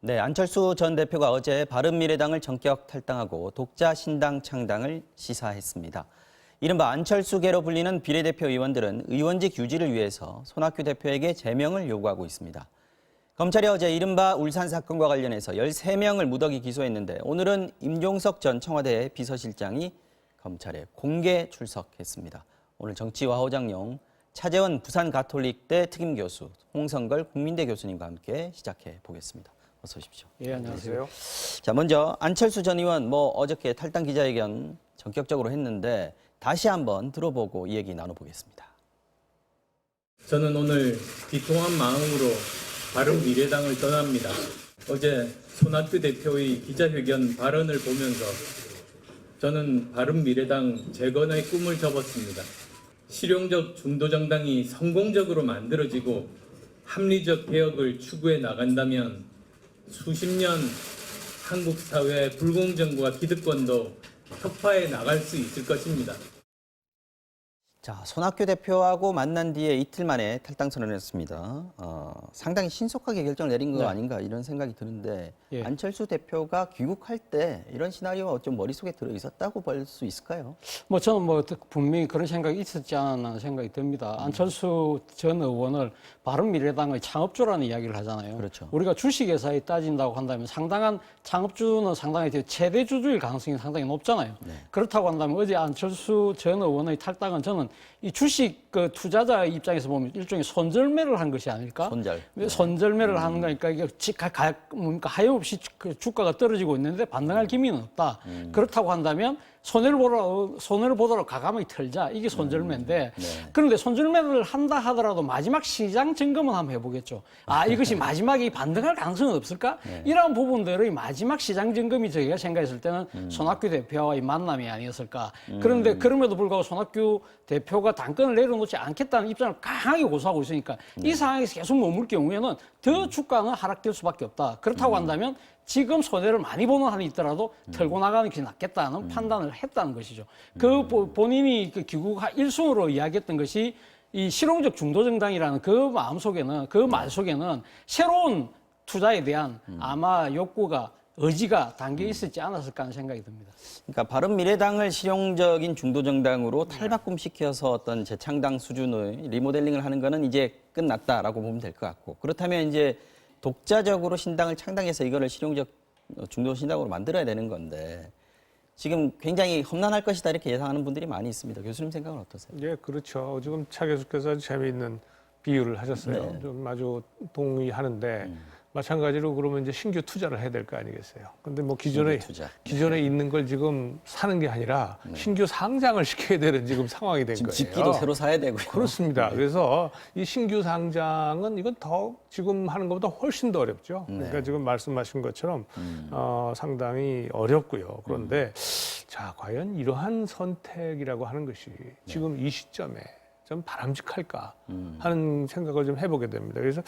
네, 안철수 전 대표가 어제 바른미래당을 전격 탈당하고 독자 신당 창당을 시사했습니다. 이른바 안철수계로 불리는 비례대표 의원들은 의원직 유지를 위해서 손학규 대표에게 제명을 요구하고 있습니다. 검찰이 어제 이른바 울산 사건과 관련해서 13명을 무더기 기소했는데 오늘은 임종석 전 청와대 비서실장이 검찰에 공개 출석했습니다. 오늘 정치와 허장용, 차재원 부산가톨릭대 특임교수, 홍성걸 국민대 교수님과 함께 시작해 보겠습니다. 어서 오십시오. 예, 안녕하세요. 자, 먼저 안철수 전 의원 어저께 탈당 기자회견 전격적으로 했는데 다시 한번 들어보고 이 얘기 나눠보겠습니다. 저는 오늘 비통한 마음으로 바른미래당을 떠납니다. 어제 손학규 대표의 기자회견 발언을 보면서 저는 바른미래당 재건의 꿈을 접었습니다. 실용적 중도정당이 성공적으로 만들어지고 합리적 개혁을 추구해 나간다면 수십 년 한국 사회의 불공정과 기득권도 혁파해 나갈 수 있을 것입니다. 자, 손학규 대표하고 만난 뒤에 이틀 만에 탈당 선언을 했습니다. 상당히 신속하게 결정을 내린 거 아닌가 이런 생각이 드는데 예. 안철수 대표가 귀국할 때 이런 시나리오가 좀 머릿속에 들어 있었다고 볼 수 있을까요? 저는 분명히 그런 생각이 있었지 않았나 생각이 듭니다. 안철수 전 의원을 바른미래당의 창업주라는 이야기를 하잖아요. 그렇죠. 우리가 주식회사에 따진다고 한다면 상당한 창업주는 상당히 최대 주주일 가능성이 상당히 높잖아요. 네. 그렇다고 한다면 어제 안철수 전 의원의 탈당은 저는 이 주식 투자자 입장에서 보면 일종의 손절매를 한 것이 아닐까? 손절. 손절매를 하는 거니까 이게 하염없이 주가가 떨어지고 있는데 반등할 기미는 없다. 그렇다고 한다면 손해를 보도록 과감하게 털자. 이게 손절매인데 네. 그런데 손절매를 한다 하더라도 마지막 시장 점검은 한번 해보겠죠. 이것이 마지막에 반등할 가능성은 없을까? 이러한 부분들의 마지막 시장 점검이 저희가 생각했을 때는 손학규 대표와의 만남이 아니었을까. 그런데 그럼에도 불구하고 손학규 대표가 당권을 내려놓지 않겠다는 입장을 강하게 고수하고 있으니까 이 상황에서 계속 머물 경우에는 더 주가는 하락될 수밖에 없다. 그렇다고 한다면 지금 손해를 많이 보는 한이 있더라도 털고 나가는 것이 낫겠다는 판단을 했다는 것이죠. 본인이 귀국 1순으로 이야기했던 것이 이 실용적 중도정당이라는 그 마음속에는, 그 말 속에는 새로운 투자에 대한 아마 욕구가 의지가 담겨 있었지 않았을까 하는 생각이 듭니다. 그러니까 바른미래당을 실용적인 중도정당으로 탈바꿈시켜서 어떤 재창당 수준의 리모델링을 하는 거는 이제 끝났다라고 보면 될 것 같고, 그렇다면 이제 독자적으로 신당을 창당해서 이거를 실용적 중도신당으로 만들어야 되는 건데 지금 굉장히 험난할 것이다 이렇게 예상하는 분들이 많이 있습니다. 교수님 생각은 어떠세요? 예, 그렇죠. 지금 차 교수께서 아주 재미있는 비유를 하셨어요. 네. 좀 아주 동의하는데 마찬가지로 그러면 이제 신규 투자를 해야 될 거 아니겠어요. 근데 뭐 기존에 있는 걸 지금 사는 게 아니라 신규 상장을 시켜야 되는 지금 상황이 된 지금 거예요. 집기도 새로 사야 되고요. 그렇습니다. 그래서 이 신규 상장은 이건 더 지금 하는 것보다 훨씬 더 어렵죠. 그러니까 지금 말씀하신 것처럼 상당히 어렵고요. 그런데 자, 과연 이러한 선택이라고 하는 것이 지금 이 시점에 좀 바람직할까 하는 생각을 좀 해보게 됩니다. 그래서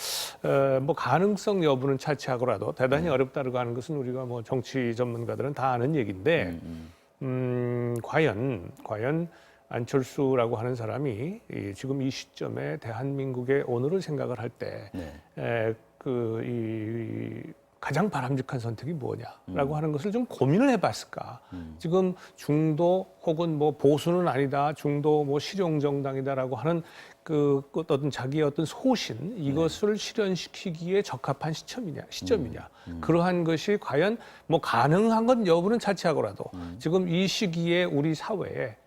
뭐 가능성 여부는 차치하고라도 대단히 어렵다고 하는 것은 우리가 뭐 정치 전문가들은 다 아는 얘기인데 과연 안철수라고 하는 사람이 지금 이 시점에 대한민국의 오늘을 생각을 할 때 가장 바람직한 선택이 뭐냐라고 하는 것을 좀 고민을 해봤을까. 지금 중도 혹은 뭐 보수는 아니다, 중도 뭐 실용정당이다라고 하는 어떤 자기의 어떤 소신 이것을 실현시키기에 적합한 시점이냐. 그러한 것이 과연 뭐 가능한 건 여부는 차치하고라도 지금 이 시기에 우리 사회에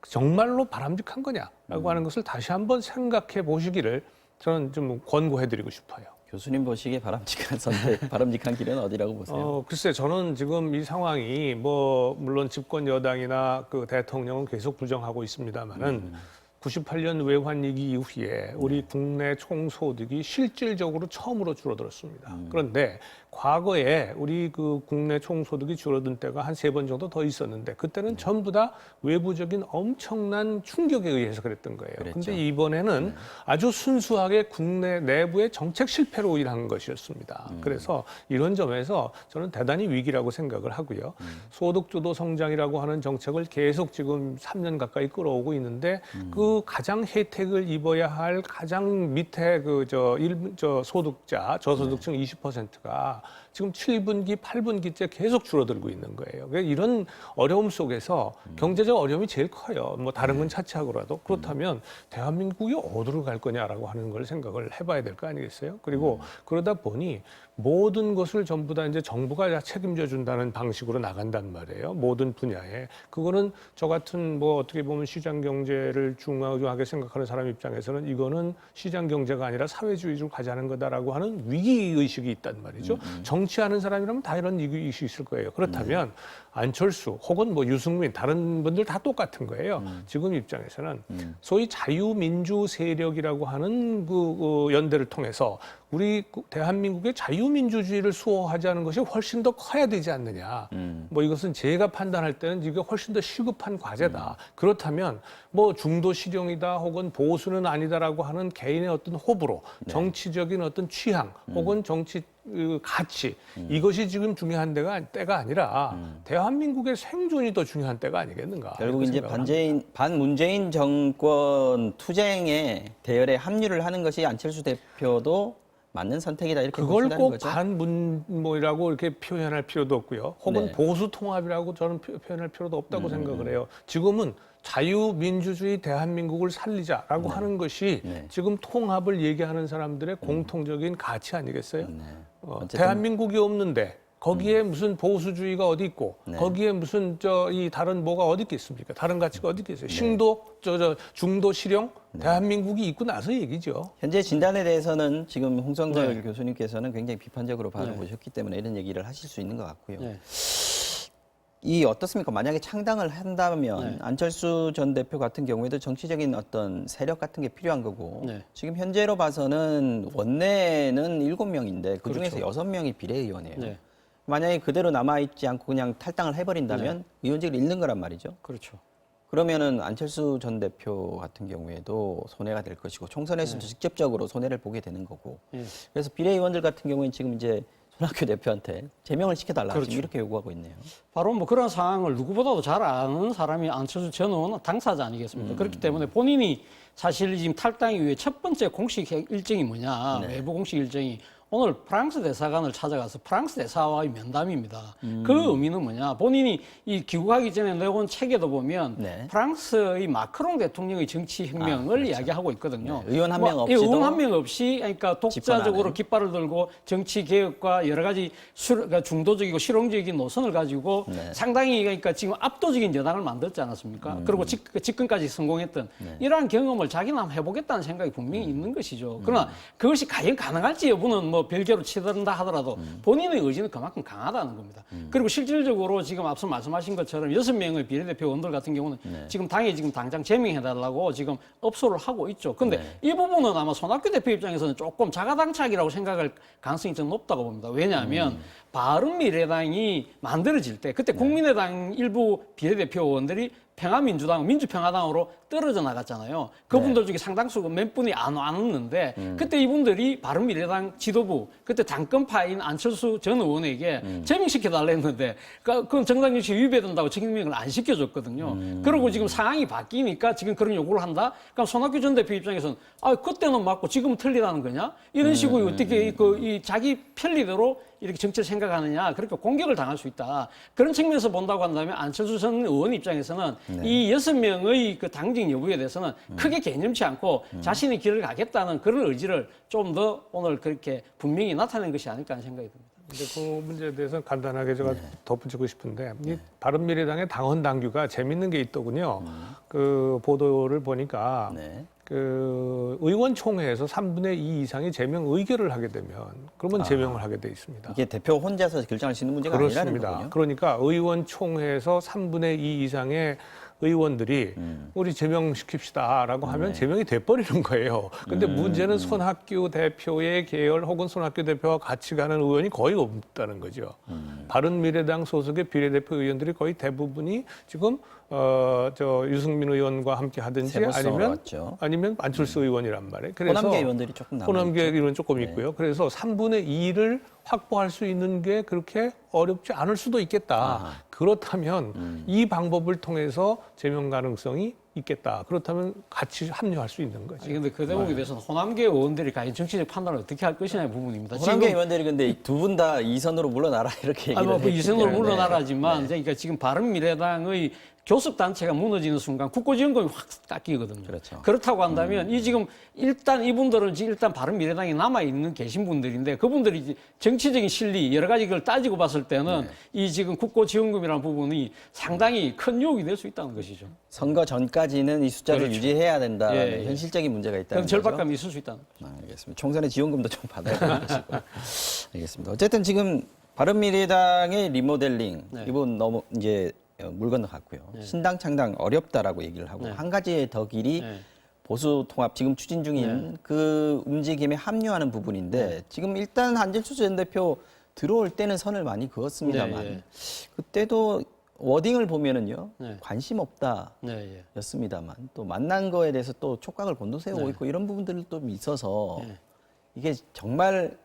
정말로 바람직한 거냐라고 하는 것을 다시 한번 생각해 보시기를 저는 좀 권고해드리고 싶어요. 교수님 보시기에 바람직한 선택, 바람직한 길은 어디라고 보세요? 글쎄, 저는 지금 이 상황이 물론 집권 여당이나 그 대통령은 계속 부정하고 있습니다만은 98년 외환위기 이후에 우리 국내 총소득이 실질적으로 처음으로 줄어들었습니다. 그런데 과거에 우리 그 국내 총소득이 줄어든 때가 한 3번 정도 더 있었는데 그때는 전부 다 외부적인 엄청난 충격에 의해서 그랬던 거예요. 그런데 이번에는 아주 순수하게 국내 내부의 정책 실패로 인한 것이었습니다. 그래서 이런 점에서 저는 대단히 위기라고 생각을 하고요. 소득주도 성장이라고 하는 정책을 계속 지금 3년 가까이 끌어오고 있는데 그 그 가장 혜택을 입어야 할 가장 밑에 저 소득자, 저소득층 20%가 지금 7분기, 8분기째 계속 줄어들고 있는 거예요. 그러니까 이런 어려움 속에서 경제적 어려움이 제일 커요. 뭐 다른 건 차치하고라도. 그렇다면 대한민국이 어디로 갈 거냐라고 하는 걸 생각을 해봐야 될 거 아니겠어요? 그리고 그러다 보니 모든 것을 전부 다 이제 정부가 책임져 준다는 방식으로 나간단 말이에요. 모든 분야에. 그거는 저 같은 뭐 어떻게 보면 시장 경제를 중요하게 생각하는 사람 입장에서는 이거는 시장 경제가 아니라 사회주의로 가자는 거다라고 하는 위기 의식이 있단 말이죠. 정치하는 사람이라면 다 이런 위기 의식이 있을 거예요. 그렇다면 안철수 혹은 뭐 유승민 다른 분들 다 똑같은 거예요. 지금 입장에서는 소위 자유민주 세력이라고 하는 그 연대를 통해서 우리 대한민국의 자유민주주의를 수호하자는 것이 훨씬 더 커야 되지 않느냐. 뭐 이것은 제가 판단할 때는 이게 훨씬 더 시급한 과제다. 그렇다면 뭐 중도 실용이다 혹은 보수는 아니다라고 하는 개인의 어떤 호불호, 정치적인 어떤 취향 혹은 정치 가치 이것이 지금 중요한 때가 아니라 대한민국의 생존이 더 중요한 때가 아니겠는가. 결국 이제 반문재인 정권 투쟁의 대열에 합류를 하는 것이 안철수 대표도 맞는 선택이다 이렇게 그걸 보신다는 꼭 거죠? 반문뭐라고 이렇게 표현할 필요도 없고요. 혹은 네. 보수 통합이라고 저는 표현할 필요도 없다고 생각을 해요. 지금은 자유민주주의 대한민국을 살리자라고 하는 것이 지금 통합을 얘기하는 사람들의 공통적인 가치 아니겠어요? 어쨌든 대한민국이 없는데 거기에 무슨 보수주의가 어디 있고 거기에 무슨 이 다른 뭐가 어디 있겠습니까? 다른 가치가 어디 있겠어요? 중도 실용 대한민국이 있고 나서 얘기죠. 현재 진단에 대해서는 지금 홍성철 교수님께서는 굉장히 비판적으로 바라보셨기 때문에 이런 얘기를 하실 수 있는 것 같고요. 이 어떻습니까? 만약에 창당을 한다면 안철수 전 대표 같은 경우에도 정치적인 어떤 세력 같은 게 필요한 거고 지금 현재로 봐서는 원내는 7명인데 그중에서 6명이 비례의원이에요. 만약에 그대로 남아있지 않고 그냥 탈당을 해버린다면 의원직을 잃는 거란 말이죠. 그렇죠. 그러면은 안철수 전 대표 같은 경우에도 손해가 될 것이고 총선에서도 직접적으로 손해를 보게 되는 거고. 그래서 비례의원들 같은 경우에는 지금 이제 손학규 대표한테 제명을 시켜달라 지금 이렇게 요구하고 있네요. 바로 뭐 그런 상황을 누구보다도 잘 아는 사람이 안철수 전 의원 당사자 아니겠습니까? 그렇기 때문에 본인이 사실 지금 탈당 이후에 첫 번째 공식 일정이 뭐냐, 외부 공식 일정이 오늘 프랑스 대사관을 찾아가서 프랑스 대사와의 면담입니다. 그 의미는 뭐냐? 본인이 이 귀국하기 전에 내온 책에도 보면 프랑스의 마크롱 대통령의 정치혁명을 이야기하고 있거든요. 의원 한 명 없이도 의원 한 명 없이 그러니까 독자적으로 깃발을 들고 정치 개혁과 여러 가지 그러니까 중도적이고 실용적인 노선을 가지고 상당히 그러니까 지금 압도적인 여당을 만들지 않았습니까? 그리고 집권까지 성공했던 이러한 경험을 자기는 한번 해보겠다는 생각이 분명히 있는 것이죠. 그러나 그것이 과연 가능할지 여부는 뭐 별개로 치닫는다 하더라도 본인의 의지는 그만큼 강하다는 겁니다. 그리고 실질적으로 지금 앞서 말씀하신 것처럼 6명의 비례대표 의원들 같은 경우는 지금 당에 지금 당장 제명해달라고 지금 업소를 하고 있죠. 근데 이 부분은 아마 손학규 대표 입장에서는 조금 자가당착이라고 생각할 가능성이 좀 높다고 봅니다. 왜냐하면 바른미래당이 만들어질 때 그때 국민의당 일부 비례대표 의원들이 평화민주당, 민주평화당으로 떨어져 나갔잖아요. 그분들 중에 상당수가 몇 분이 안 왔는데 그때 이분들이 바른미래당 지도부, 그때 당권파인 안철수 전 의원에게 제명시켜달라 했는데 그건 정당정치 위배된다고 제명을 안 시켜줬거든요. 그리고 지금 상황이 바뀌니까 지금 그런 요구를 한다? 그럼 손학규 전 대표 입장에서는 그때는 맞고 지금은 틀리다는 거냐? 이런 식으로 어떻게 이 자기 편리대로 이렇게 정치를 생각하느냐, 그렇게 공격을 당할 수 있다. 그런 측면에서 본다고 한다면 안철수 전 의원 입장에서는 이 6명의 그 당직 여부에 대해서는 크게 개념치 않고 자신의 길을 가겠다는 그런 의지를 좀 더 오늘 그렇게 분명히 나타낸 것이 아닐까 하는 생각이 듭니다. 근데 그 문제에 대해서는 간단하게 제가 덧붙이고 싶은데 이 바른미래당의 당원 당규가 재밌는 게 있더군요. 그 보도를 보니까 그 의원총회에서 3분의 2 이상이 제명 의결을 하게 되면 그러면 제명을 하게 돼 있습니다. 이게 대표 혼자서 결정할 수 있는 문제가 아니라는 거군요. 그러니까 의원총회에서 3분의 2 이상의 의원들이 우리 제명시킵시다라고 하면 제명이 돼버리는 거예요. 근데 문제는 손학규 대표의 계열 혹은 손학규 대표와 같이 가는 의원이 거의 없다는 거죠. 바른미래당 소속의 비례대표 의원들이 거의 대부분이 지금 유승민 의원과 함께 하든지 아니면 안철수 의원이란 말이에요. 그래서 호남계 의원들이 조금 남아 호남계 의원 조금 있고요. 그래서 3분의 2를 확보할 수 있는 게 그렇게 어렵지 않을 수도 있겠다. 그렇다면 이 방법을 통해서 제명 가능성이 있겠다. 그렇다면 같이 합류할 수 있는 거죠. 그런데 그 대목에 대해서는 호남계 의원들이 과연 정치적 판단을 어떻게 할 것이냐의 부분입니다. 호남계 의원들이 근데 두 분 다 이선으로 물러나라 이렇게 얘기를 뭐 했기 이선으로 때문에. 물러나라지만 그러니까 지금 바른미래당의 교섭 단체가 무너지는 순간 국고지원금이 확 깎이거든요. 그렇죠. 그렇다고 한다면 이 지금 일단 이분들은 일단 바른미래당에 남아 있는 계신 분들인데 그분들이 이제 정치적인 실리 여러 가지 걸 따지고 봤을 때는 이 지금 국고지원금이라는 부분이 상당히 큰 유혹이 될 수 있다는 것이죠. 선거 전까지는 이 숫자를 그렇죠. 유지해야 된다는 예, 예. 현실적인 문제가 있다는 그럼 거죠. 절박감이 있을 수 있다는 거죠. 알겠습니다. 총선에 지원금도 좀 받아야 되는 것이고. 알겠습니다. 어쨌든 지금 바른미래당의 리모델링 이분 너무 이제 물 건너갔고요. 신당 창당 어렵다라고 얘기를 하고 한 가지의 더 길이 보수 통합 지금 추진 중인 그 움직임에 합류하는 부분인데 지금 일단 안철수 전 대표 들어올 때는 선을 많이 그었습니다만 그때도 워딩을 보면은요 관심 없다. 였습니다만 또 만난 거에 대해서 또 촉각을 곤두세우고 있고 이런 부분들도 있어서 이게 정말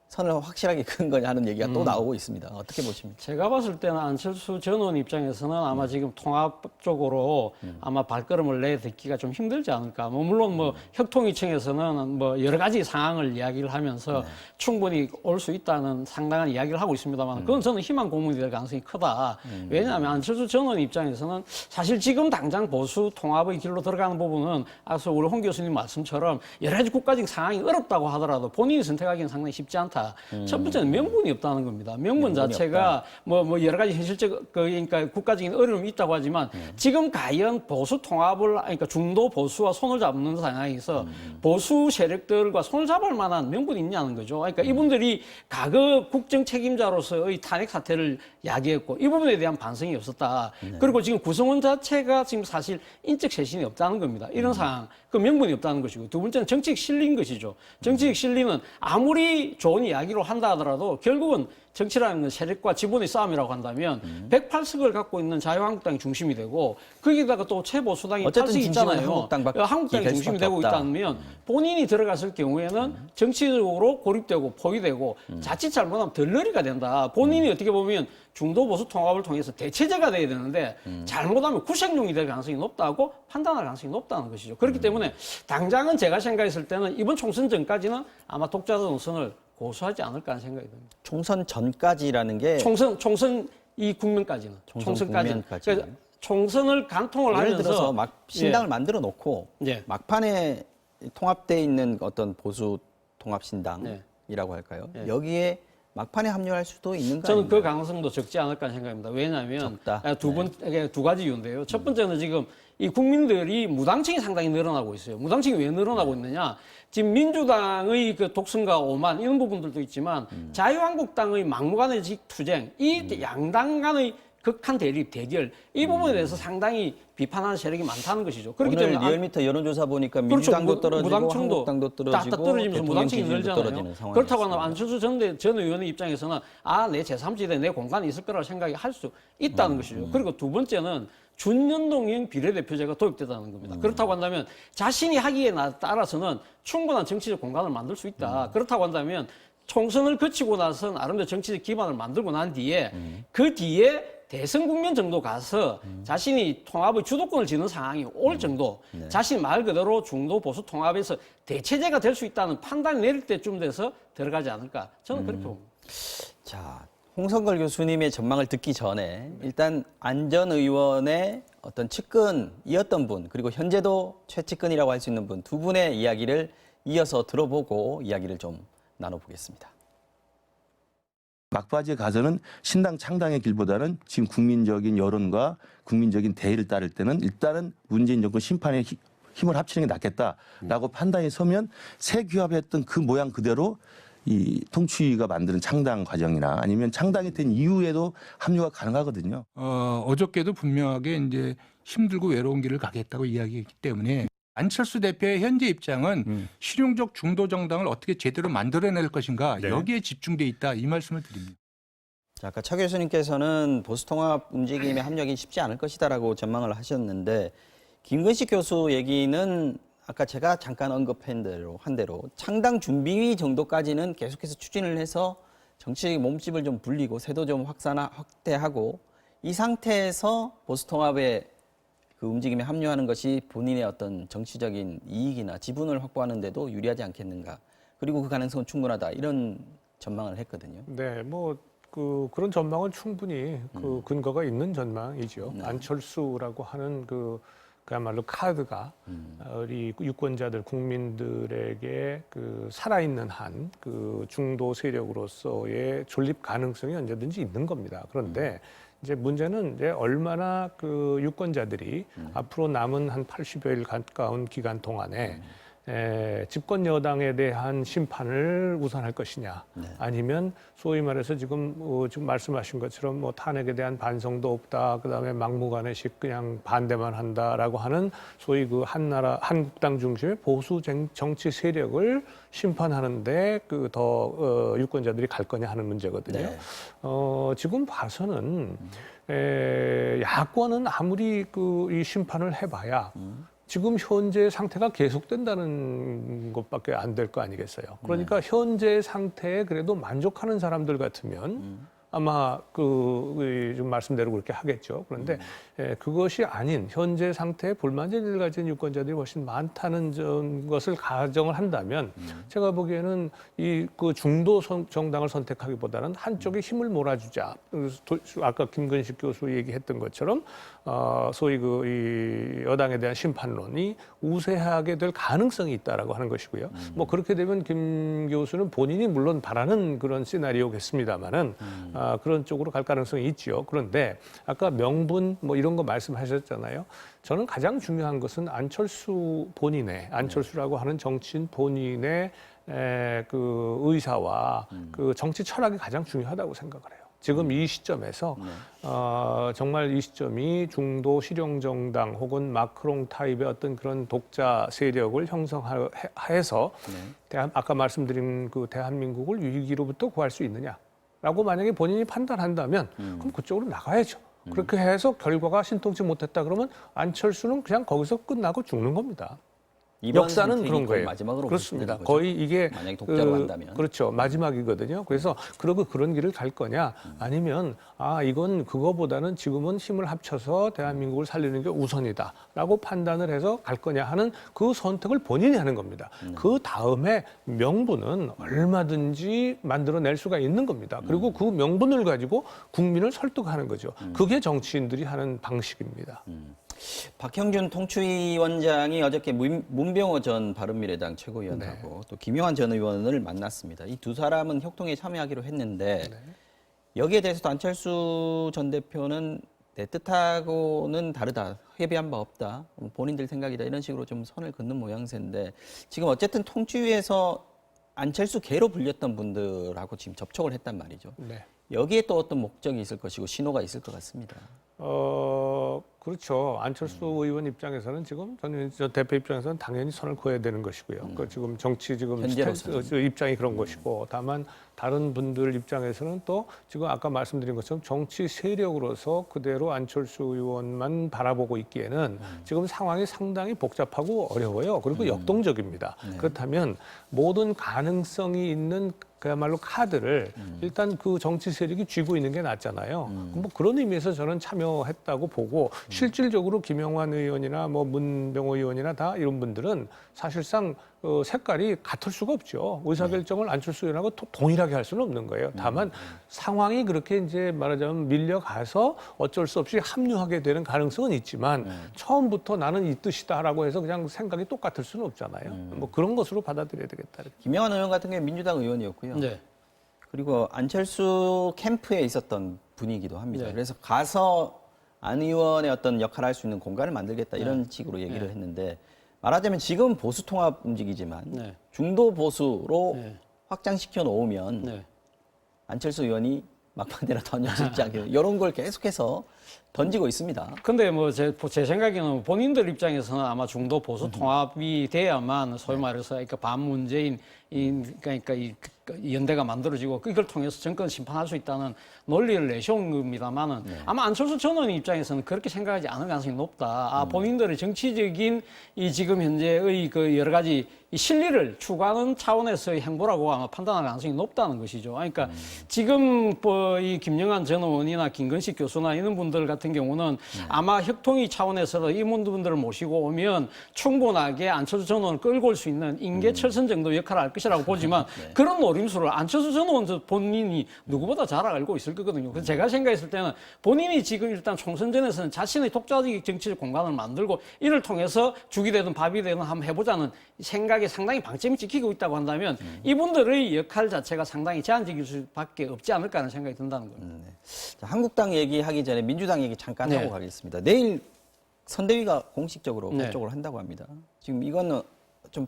선을 확실하게 그은 거냐 하는 얘기가 또 나오고 있습니다. 어떻게 보십니까? 제가 봤을 때는 안철수 전 의원 입장에서는 아마 지금 통합 쪽으로 아마 발걸음을 내딛기가 좀 힘들지 않을까. 뭐 물론 뭐 혁통위청에서는 뭐 여러 가지 상황을 이야기를 하면서 충분히 올 수 있다는 상당한 이야기를 하고 있습니다만 그건 저는 희망 고문이 될 가능성이 크다. 왜냐하면 안철수 전 의원 입장에서는 사실 지금 당장 보수 통합의 길로 들어가는 부분은 앞서 우리 홍 교수님 말씀처럼 여러 가지 국가적 상황이 어렵다고 하더라도 본인이 선택하기는 상당히 쉽지 않다. 첫 번째는 명분이 없다는 겁니다. 명분 자체가 뭐 여러 가지 현실적 그러니까 국가적인 어려움이 있다고 하지만 지금 과연 보수 통합을 그러니까 중도 보수와 손을 잡는 상황에서 보수 세력들과 손을 잡을 만한 명분이 있냐는 거죠. 그러니까 이분들이 과거 국정 책임자로서의 탄핵 사태를 야기했고 이 부분에 대한 반성이 없었다. 그리고 지금 구성원 자체가 지금 사실 인적 쇄신이 없다는 겁니다. 이런 상황, 그 명분이 없다는 것이고 두 번째는 정치적 실리인 것이죠. 정치적 실리는 아무리 좋은 이야기로 한다 하더라도 결국은 정치라는 건 세력과 지분의 싸움이라고 한다면 108석을 갖고 있는 자유한국당이 중심이 되고 거기다가 또 최보수당이 어쨌든 8석이 있잖아요. 한국당이 한국당이 중심이 되고 있다면 본인이 들어갔을 경우에는 정치적으로 고립되고 포위되고 자칫 잘못하면 덜러리가 된다. 본인이 어떻게 보면 중도 보수 통합을 통해서 대체제가 돼야 되는데 잘못하면 구색용이 될 가능성이 높다고 판단할 가능성이 높다는 것이죠. 그렇기 때문에 당장은 제가 생각했을 때는 이번 총선 전까지는 아마 독자 노선을 고수하지 않을까 하는 생각이 듭니다. 총선 전까지라는 게 총선 이 국면까지는 총선까지. 그러니까 총선을 간통을 예를 하면서 들어서 막 신당을 만들어 놓고 막판에 통합돼 있는 어떤 보수 통합 신당이라고 할까요? 여기에 막판에 합류할 수도 있는 거 저는 아닌가요? 그 가능성도 적지 않을까 생각합니다. 왜냐하면 적다. 두 가지 이유인데요. 첫 번째는 지금 이 국민들이 무당층이 상당히 늘어나고 있어요. 무당층이 왜 늘어나고 있느냐? 지금 민주당의 그 독선과 오만 이런 부분들도 있지만 자유한국당의 막무가내 투쟁, 이 양당 간의 극한 대립, 대결 이 부분에 대해서 상당히 비판하는 세력이 많다는 것이죠. 그렇기 오늘 때문에 리얼미터 여론조사 보니까 그렇죠. 민주당도 떨어지고 무당층도 한국당도 다 떨어지고 떨어지면서 무당층이 대통령 지지율도 떨어지는 늘잖아요. 상황이 그렇다고 하면 있습니다. 안철수 전 의원의 입장에서는 내 제3지대 내 공간이 있을 거라고 생각이 할 수 있다는 것이죠. 그리고 두 번째는 준연동형 비례대표제가 도입되다는 겁니다. 그렇다고 한다면 자신이 하기에 따라서는 충분한 정치적 공간을 만들 수 있다. 그렇다고 한다면 총선을 거치고 나서 나름대로 정치적 기반을 만들고 난 뒤에 그 뒤에 대선 국면 정도 가서 자신이 통합의 주도권을 쥐는 상황이 올 정도 자신 말 그대로 중도 보수 통합에서 대체제가 될 수 있다는 판단이 내릴 때쯤 돼서 들어가지 않을까 저는 그렇게 봅니다. 자, 홍성걸 교수님의 전망을 듣기 전에 일단 안 전 의원의 어떤 측근이었던 분 그리고 현재도 최측근이라고 할 수 있는 분 두 분의 이야기를 이어서 들어보고 이야기를 좀 나눠보겠습니다. 막바지에 가서는 신당 창당의 길보다는 지금 국민적인 여론과 국민적인 대의를 따를 때는 일단은 문재인 정권 심판에 힘을 합치는 게 낫겠다라고 판단이 서면 새 규합했던 그 모양 그대로 이 통치위가 만드는 창당 과정이나 아니면 창당이 된 이후에도 합류가 가능하거든요. 어저께도 분명하게 이제 힘들고 외로운 길을 가겠다고 이야기했기 때문에 안철수 대표의 현재 입장은 실용적 중도 정당을 어떻게 제대로 만들어낼 것인가 여기에 집중돼 있다 이 말씀을 드립니다. 자, 아까 차 교수님께서는 보수통합 움직임의 합력이 쉽지 않을 것이다라고 전망을 하셨는데 김근식 교수 얘기는 아까 제가 잠깐 언급한 대로 창당 준비위 정도까지는 계속해서 추진을 해서 정치적인 몸집을 좀 불리고 세도 좀 확대하고 이 상태에서 보수통합의 그 그 움직임에 합류하는 것이 본인의 어떤 정치적인 이익이나 지분을 확보하는 데도 유리하지 않겠는가. 그리고 그 가능성은 충분하다. 이런 전망을 했거든요. 네, 그런 전망은 충분히 그 근거가 있는 전망이죠. 네. 안철수라고 하는 그야말로 카드가 우리 유권자들 국민들에게 그 살아있는 한 그 중도 세력으로서의 존립 가능성이 언제든지 있는 겁니다. 그런데 이제 문제는 이제 얼마나 그 유권자들이 앞으로 남은 한 80여일 가까운 기간 동안에 집권 여당에 대한 심판을 우선할 것이냐, 아니면 소위 말해서 지금 말씀하신 것처럼 뭐 탄핵에 대한 반성도 없다, 그다음에 막무가내식 그냥 반대만 한다라고 하는 소위 그 한국당 중심의 보수 정치 세력을 심판하는데 그 더 유권자들이 갈 거냐 하는 문제거든요. 네. 지금 봐서는 야권은 아무리 이 심판을 해봐야. 지금 현재 상태가 계속된다는 것밖에 안 될 거 아니겠어요. 그러니까 현재 상태에 그래도 만족하는 사람들 같으면 아마 지금 말씀대로 그렇게 하겠죠. 그런데 그것이 아닌 현재 상태에 불만족을 가진 유권자들이 훨씬 많다는 것을 가정을 한다면 제가 보기에는 그 중도 정당을 선택하기보다는 한쪽에 힘을 몰아주자. 아까 김근식 교수 얘기했던 것처럼 소위 이 여당에 대한 심판론이 우세하게 될 가능성이 있다라고 하는 것이고요. 뭐 그렇게 되면 김 교수는 본인이 물론 바라는 그런 시나리오겠습니다만은 그런 쪽으로 갈 가능성이 있죠. 그런데 아까 명분 뭐 이런 거 말씀하셨잖아요. 저는 가장 중요한 것은 안철수라고 하는 정치인 본인의 그 의사와 그 정치 철학이 가장 중요하다고 생각을 해요. 지금 이 시점에서 정말 이 시점이 중도 실용 정당 혹은 마크롱 타입의 어떤 그런 독자 세력을 형성해서 아까 말씀드린 그 대한민국을 위기로부터 구할 수 있느냐라고 만약에 본인이 판단한다면 그럼 그쪽으로 나가야죠. 그렇게 해서 결과가 신통치 못했다 그러면 안철수는 그냥 거기서 끝나고 죽는 겁니다. 역사는 그런 거예요. 마지막으로 그렇습니다. 거의 이게 만약에 독자로 한다면 그렇죠. 마지막이거든요. 그래서 그런 길을 갈 거냐 아니면 이건 그거보다는 지금은 힘을 합쳐서 대한민국을 살리는 게 우선이다라고 판단을 해서 갈 거냐 하는 그 선택을 본인이 하는 겁니다. 그 다음에 명분은 얼마든지 만들어낼 수가 있는 겁니다. 그리고 그 명분을 가지고 국민을 설득하는 거죠. 그게 정치인들이 하는 방식입니다. 박형준 통추위원장이 어저께 문병호 전 바른미래당 최고위원하고 또 김용환 전 의원을 만났습니다. 이 두 사람은 협동에 참여하기로 했는데 여기에 대해서도 안철수 전 대표는 내 뜻하고는 다르다, 협의한 바 없다, 본인들 생각이다 이런 식으로 좀 선을 긋는 모양새인데 지금 어쨌든 통추위에서 안철수계로 불렸던 분들하고 지금 접촉을 했단 말이죠. 여기에 또 어떤 목적이 있을 것이고 신호가 있을 것 같습니다. 그렇죠. 안철수 의원 입장에서는 지금 전 대표 입장에서는 당연히 선을 그어야 되는 것이고요. 지금 정치 스탠스 입장이 그런 것이고 다만 다른 분들 입장에서는 또 지금 아까 말씀드린 것처럼 정치 세력으로서 그대로 안철수 의원만 바라보고 있기에는 지금 상황이 상당히 복잡하고 어려워요. 그리고 역동적입니다. 그렇다면 모든 가능성이 있는 그야말로 카드를 일단 그 정치 세력이 쥐고 있는 게 낫잖아요. 뭐 그런 의미에서 저는 참여했다고 보고 실질적으로 김영환 의원이나 뭐 문병호 의원이나 다 이런 분들은 사실상 색깔이 같을 수가 없죠. 의사결정을 안철수 의원하고 동일하게 할 수는 없는 거예요. 다만 상황이 그렇게 이제 말하자면 밀려가서 어쩔 수 없이 합류하게 되는 가능성은 있지만 처음부터 나는 이 뜻이다라고 해서 그냥 생각이 똑같을 수는 없잖아요. 뭐 그런 것으로 받아들여야 되겠다. 김영환 의원 같은 경우에 민주당 의원이었고요. 그리고 안철수 캠프에 있었던 분이기도 합니다. 그래서 가서 안 의원의 어떤 역할을 할 수 있는 공간을 만들겠다 이런 식으로 얘기를 했는데 말하자면 지금 보수 통합 움직이지만 중도 보수로 확장시켜 놓으면 안철수 의원이 막판대라도 던질 수 있지 않겠냐 이런 걸 계속해서 던지고 있습니다. 근데 뭐 제 생각에는 본인들 입장에서는 아마 중도 보수 통합이 돼야만 소위 말해서 그러니까 반문재인 그러니까 이 연대가 만들어지고 이걸 통해서 정권 심판할 수 있다는 논리를 내세운 겁니다만은 아마 안철수 전 의원 입장에서는 그렇게 생각하지 않을 가능성이 높다. 본인들의 정치적인 이 지금 현재의 그 여러 가지 이 실리를 추구하는 차원에서의 행보라고 아마 판단할 가능성이 높다는 것이죠. 그러니까 지금 뭐 이 김영환 전 의원이나 김근식 교수나 이런 분들 의원들 같은 경우는 아마 협통위 차원에서도 이분들을 모시고 오면 충분하게 안철수 전 의원을 끌고 올 수 있는 인계철선 정도 역할을 할 것이라고 보지만 그런 노림수를 안철수 전 의원 본인이 누구보다 잘 알고 있을 거거든요. 그래서 제가 생각했을 때는 본인이 지금 일단 총선 전에서는 자신의 독자적 정치적 공간을 만들고 이를 통해서 죽이 되든 밥이 되든 한번 해보자는 생각에 상당히 방점이 찍히고 있다고 한다면 이분들의 역할 자체가 상당히 제한적일 수밖에 없지 않을까 하는 생각이 든다는 거예요. 자, 한국당 얘기하기 전에 민주당 얘기 잠깐 네. 하고 가겠습니다. 내일 선대위가 공식적으로 네. 법적으로 한다고 합니다. 지금 이거는 좀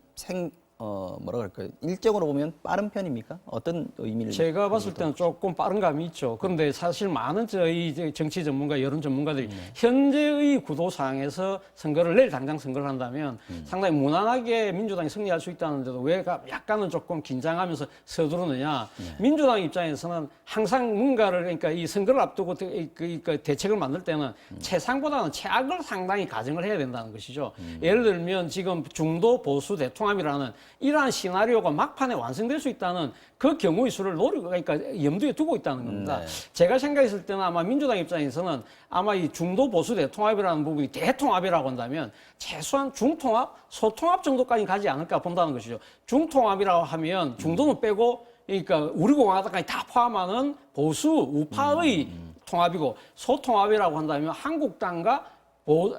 뭐라 그럴까요? 일정으로 보면 빠른 편입니까? 어떤 의미를? 제가 봤을 때는 조금 빠른 감이 있죠. 그런데 사실 많은 저희 이제 정치 전문가, 여론 전문가들이 현재의 구도상에서 선거를 내일 당장 선거를 한다면 상당히 무난하게 민주당이 승리할 수 있다는데도 왜 약간은 조금 긴장하면서 서두르느냐. 민주당 입장에서는 항상 뭔가를 그러니까 이 선거를 앞두고 그 대책을 만들 때는 최상보다는 최악을 상당히 가정을 해야 된다는 것이죠. 예를 들면 지금 중도 보수 대통합이라는 이러한 시나리오가 막판에 완성될 수 있다는 그 경우의 수를 그러니까 염두에 두고 있다는 겁니다. 제가 생각했을 때는 아마 민주당 입장에서는 아마 이 중도 보수 대통합이라는 부분이 대통합이라고 한다면 최소한 중통합, 소통합 정도까지 가지 않을까 본다는 것이죠. 중통합이라고 하면 중도는 빼고 그러니까 우리 공화당까지 다 포함하는 보수 우파의 통합이고 소통합이라고 한다면 한국당과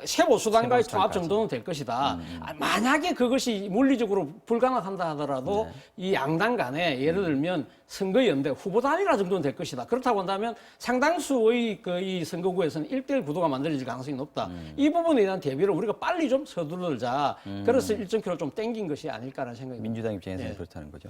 세보수당과의 통합 정도는 될 것이다. 만약에 그것이 물리적으로 불가능한다 하더라도 이 양당 간에 예를 들면 선거연대 후보 단일화 정도는 될 것이다. 그렇다고 한다면 상당수의 이 선거구에서는 1대1 구도가 만들어질 가능성이 높다. 이 부분에 대한 대비를 우리가 빨리 좀 서두르자. 그래서 일정 키로 좀 땡긴 것이 아닐까라는 생각이 듭니다. 민주당 입장에서는 그렇다는 거죠.